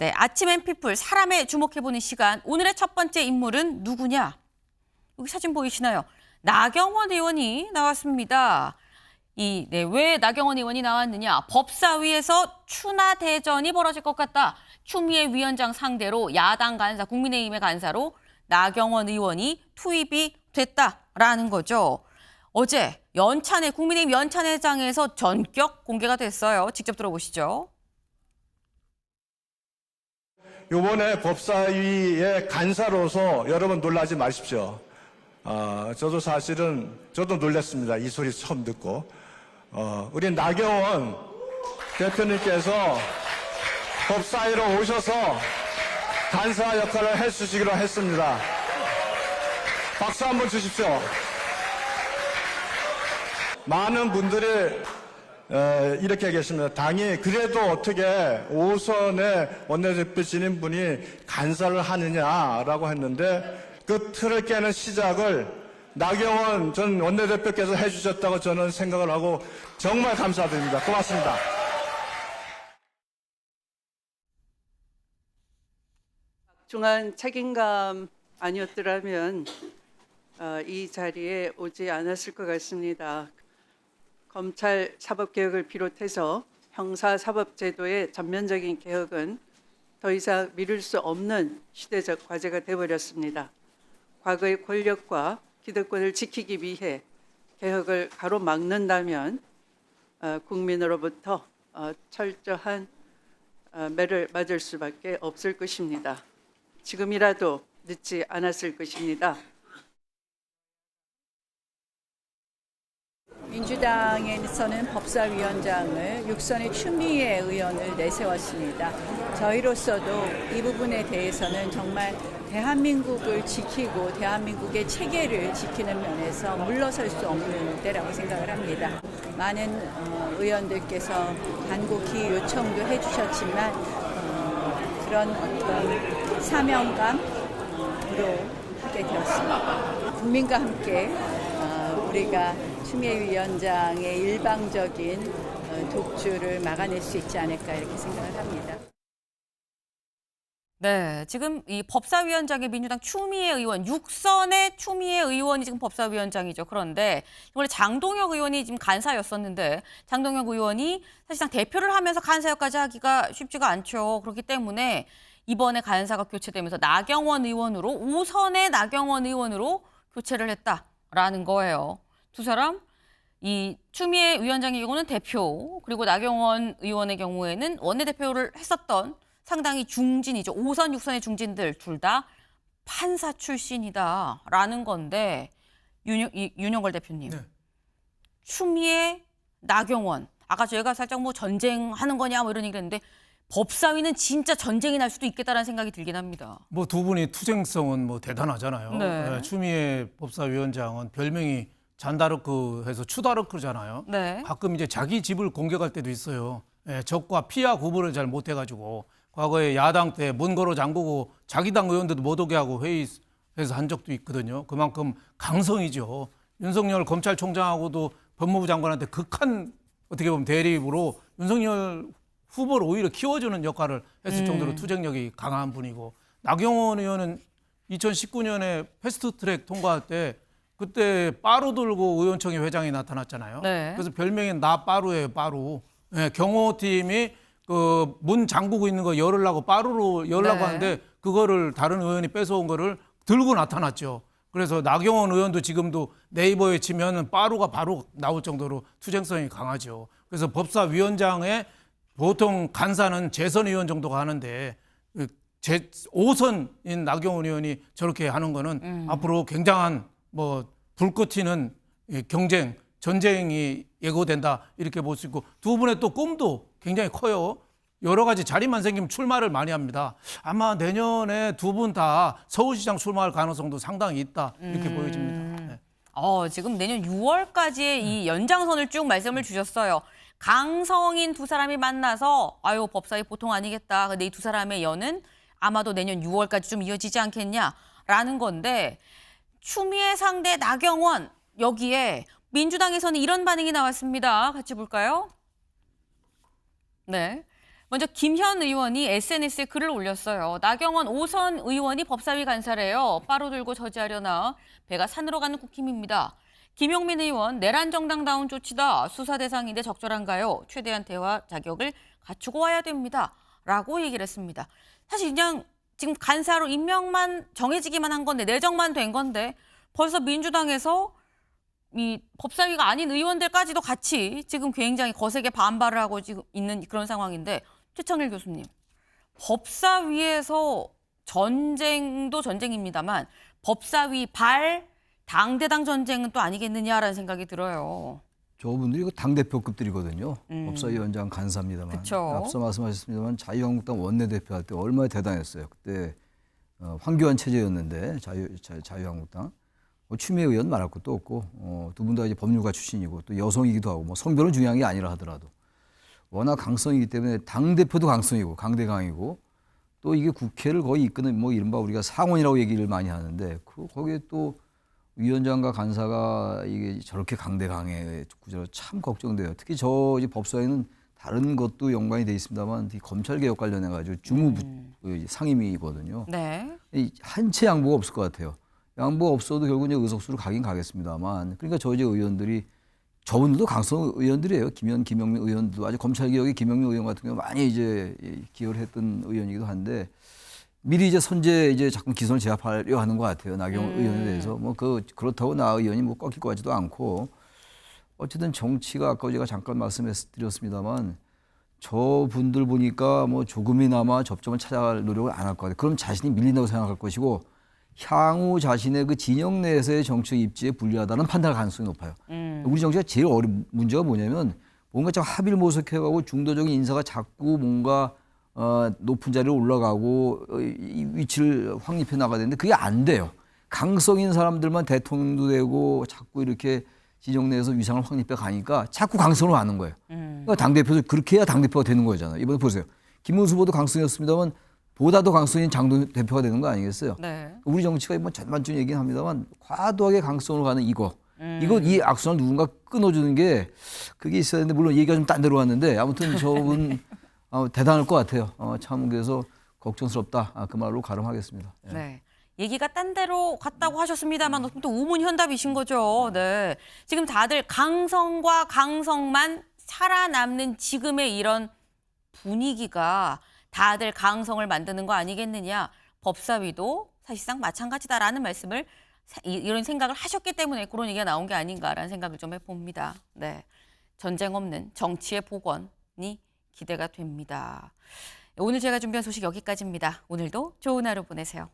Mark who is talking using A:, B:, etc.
A: 네, 아침 앤 피플 사람에 주목해보는 시간. 오늘의 첫 번째 인물은 누구냐? 여기 사진 보이시나요? 나경원 의원이 나왔습니다. 왜 나경원 의원이 나왔느냐? 법사위에서 추나 대전이 벌어질 것 같다. 추미애 위원장 상대로 야당 간사, 국민의힘의 간사로 나경원 의원이 투입이 됐다라는 거죠. 어제 국민의힘 연찬회장에서 전격 공개가 됐어요. 직접 들어보시죠.
B: 이번에 법사위의 간사로서 여러분 놀라지 마십시오. 저도 사실은 놀랐습니다. 이 소리 처음 듣고. 우리 나경원 대표님께서 법사위로 오셔서 간사 역할을 해주시기로 했습니다. 박수 한번 주십시오. 많은 분들이 이렇게 계십니다. 당이 그래도 어떻게 5선의 원내대표 진인분이 간사를 하느냐라고 했는데 그 틀을 깨는 시작을 나경원 전 원내대표께서 해주셨다고 저는 생각을 하고 정말 감사드립니다. 고맙습니다.
C: 중한 책임감 아니었더라면 이 자리에 오지 않았을 것 같습니다. 검찰 사법개혁을 비롯해서 형사사법제도의 전면적인 개혁은 더 이상 미룰 수 없는 시대적 과제가 되어버렸습니다. 과거의 권력과 기득권을 지키기 위해 개혁을 가로막는다면 국민으로부터 철저한 매를 맞을 수밖에 없을 것입니다. 지금이라도 늦지 않았을 것입니다.
D: 민주당에서는 법사위원장을 6선의 추미애 의원을 내세웠습니다. 저희로서도 이 부분에 대해서는 정말 대한민국을 지키고 대한민국의 체계를 지키는 면에서 물러설 수 없는 때라고 생각을 합니다. 많은 의원들께서 간곡히 요청도 해주셨지만 그런 어떤 사명감으로 하게 되었습니다. 국민과 함께 우리가 추미애 위원장의 일방적인 독주를 막아낼 수 있지 않을까 이렇게 생각을 합니다.
A: 네, 지금 이 법사위원장의 민주당 추미애 의원, 6선의 추미애 의원이 지금 법사위원장이죠. 그런데 원래 장동혁 의원이 지금 간사였었는데 장동혁 의원이 사실상 대표를 하면서 간사역까지 하기가 쉽지가 않죠. 그렇기 때문에 이번에 간사가 교체되면서 나경원 의원으로 5선의 나경원 의원으로 교체를 했다라는 거예요. 두 사람, 이 추미애 위원장의 경우는 대표, 그리고 나경원 의원의 경우에는 원내대표를 했었던 상당히 중진이죠. 5선, 6선의 중진들 둘 다 판사 출신이다라는 건데 윤영걸 대표님.
E: 네.
A: 추미애, 나경원. 아까 저희가 살짝 뭐 전쟁하는 거냐 뭐 이런 얘기를 했는데 법사위는 진짜 전쟁이 날 수도 있겠다라는 생각이 들긴 합니다.
E: 뭐 두 분이 투쟁성은 뭐 대단하잖아요.
A: 네.
E: 추미애 법사위원장은 별명이 잔다르크 해서 추다르크잖아요.
A: 네.
E: 가끔 이제 자기 집을 공격할 때도 있어요. 적과 피하 구분을 잘 못해가지고 과거에 야당 때 문 걸어 잠그고 자기 당 의원들도 못 오게 하고 회의해서 한 적도 있거든요. 그만큼 강성이죠. 윤석열 검찰총장하고도 법무부 장관한테 극한 어떻게 보면 대립으로 윤석열 후보를 오히려 키워주는 역할을 했을 정도로 투쟁력이 강한 분이고, 나경원 의원은 2019년에 패스트트랙 통과할 때 그때 빠루 들고 의원총회 회장이 나타났잖아요.
A: 네.
E: 그래서 별명이 나 빠루예요, 빠루. 경호팀이 그 문 잠그고 있는 거 열으려고 빠루로 열으려고
A: 네.
E: 하는데 그거를 다른 의원이 뺏어온 거를 들고 나타났죠. 그래서 나경원 의원도 지금도 네이버에 치면 빠루가 바로 나올 정도로 투쟁성이 강하죠. 그래서 법사위원장의 보통 간사는 재선 의원 정도가 하는데 5선인 나경원 의원이 저렇게 하는 거는 앞으로 굉장한 뭐 불꽃 튀는 경쟁, 전쟁이 예고된다 이렇게 볼 수 있고, 두 분의 또 꿈도 굉장히 커요. 여러 가지 자리만 생기면 출마를 많이 합니다. 아마 내년에 두 분 다 서울시장 출마할 가능성도 상당히 있다 이렇게 보여집니다. 네.
A: 지금 내년 6월까지의 이 연장선을 쭉 말씀을 주셨어요. 강성인 두 사람이 만나서 법사위 보통 아니겠다. 근데 이 두 사람의 연은 아마도 내년 6월까지 좀 이어지지 않겠냐라는 건데, 추미애 상대 나경원, 여기에 민주당에서는 이런 반응이 나왔습니다. 같이 볼까요? 네. 먼저 김현 의원이 SNS에 글을 올렸어요. 나경원 5선 의원이 법사위 간사래요. 빠로 들고 저지하려나 배가 산으로 가는 국힘입니다. 김용민 의원 내란 정당다운 조치다. 수사 대상인데 적절한가요? 최대한 대화 자격을 갖추고 와야 됩니다. 라고 얘기를 했습니다. 사실 그냥 지금 간사로 임명만 정해지기만 한 건데 내정만 된 건데 벌써 민주당에서 이 법사위가 아닌 의원들까지도 같이 지금 굉장히 거세게 반발을 하고 지금 있는 그런 상황인데 최창일 교수님, 법사위에서 전쟁도 전쟁입니다만 법사위 발 당대당 전쟁은 또 아니겠느냐라는 생각이 들어요.
F: 저분들이 당대표급들이거든요. 법사위원장 간사입니다만.
A: 그쵸.
F: 앞서 말씀하셨습니다만 자유한국당 원내대표 할 때 얼마나 대단했어요. 그때 황교안 체제였는데 자유한국당. 추미애 의원 말할 것도 없고 두 분 다 이제 법률가 출신이고 또 여성이기도 하고 뭐 성별은 중요한 게 아니라 하더라도 워낙 강성이기 때문에 당대표도 강성이고 강대강이고 또 이게 국회를 거의 이끄는 뭐 이른바 우리가 상원이라고 얘기를 많이 하는데 거기에 또 위원장과 간사가 이게 저렇게 강대강의 구조로 참 걱정돼요. 특히 저 이제 법사위는 다른 것도 연관이 돼 있습니다만 검찰 개혁 관련해 가지고 주무 상임위거든요.
A: 네.
F: 한 채 양보가 없을 것 같아요. 양보 없어도 결국 이제 의석수로 가긴 가겠습니다만, 그러니까 저 이제 의원들이 저분들도 강성 의원들이에요. 김영민 의원도 아주 검찰 개혁의 김영민 의원 같은 경우 많이 이제 기여를 했던 의원이기도 한데 미리 이제 선제 이제 자꾸 기선을 제압하려 하는 것 같아요. 나경원 의원에 대해서 뭐 그렇다고 나 의원이 뭐 꺾일 것 같지도 않고 어쨌든 정치가 아까 제가 잠깐 말씀드렸습니다만 저분들 보니까 뭐 조금이나마 접점을 찾아갈 노력을 안 할 것 같아요. 그럼 자신이 밀린다고 생각할 것이고. 향후 자신의 그 진영 내에서의 정치적 입지에 불리하다는 판단할 가능성이 높아요. 우리 정치가 제일 어려운 문제가 뭐냐면 뭔가 좀 합의를 모색해가고 중도적인 인사가 자꾸 뭔가 높은 자리로 올라가고 이 위치를 확립해 나가야 되는데 그게 안 돼요. 강성인 사람들만 대통령도 되고 자꾸 이렇게 진영 내에서 위상을 확립해 가니까 자꾸 강성으로 가는 거예요. 그러니까 당대표도 그렇게 해야 당대표가 되는 거잖아요. 이번에 보세요. 김문수 후보도 강성이었습니다만 보다 더 강성인 장 대표가 되는 거 아니겠어요?
A: 네.
F: 우리 정치가 뭐 전반적인 얘기는 합니다만 과도하게 강성으로 가는 이 악순환을 누군가 끊어주는 게 그게 있어야 되는데 물론 얘기가 좀 딴 데로 갔는데 아무튼 저분 대단할 것 같아요. 참 그래서 걱정스럽다. 그 말로 가름하겠습니다. 예.
A: 네. 얘기가 딴 데로 갔다고 하셨습니다만 또 우문현답이신 거죠. 네. 지금 다들 강성과 강성만 살아남는 지금의 이런 분위기가 다들 강성을 만드는 거 아니겠느냐. 법사위도 사실상 마찬가지다라는 말씀을 이런 생각을 하셨기 때문에 그런 얘기가 나온 게 아닌가라는 생각을 좀 해봅니다. 네, 전쟁 없는 정치의 복원이 기대가 됩니다. 오늘 제가 준비한 소식 여기까지입니다. 오늘도 좋은 하루 보내세요.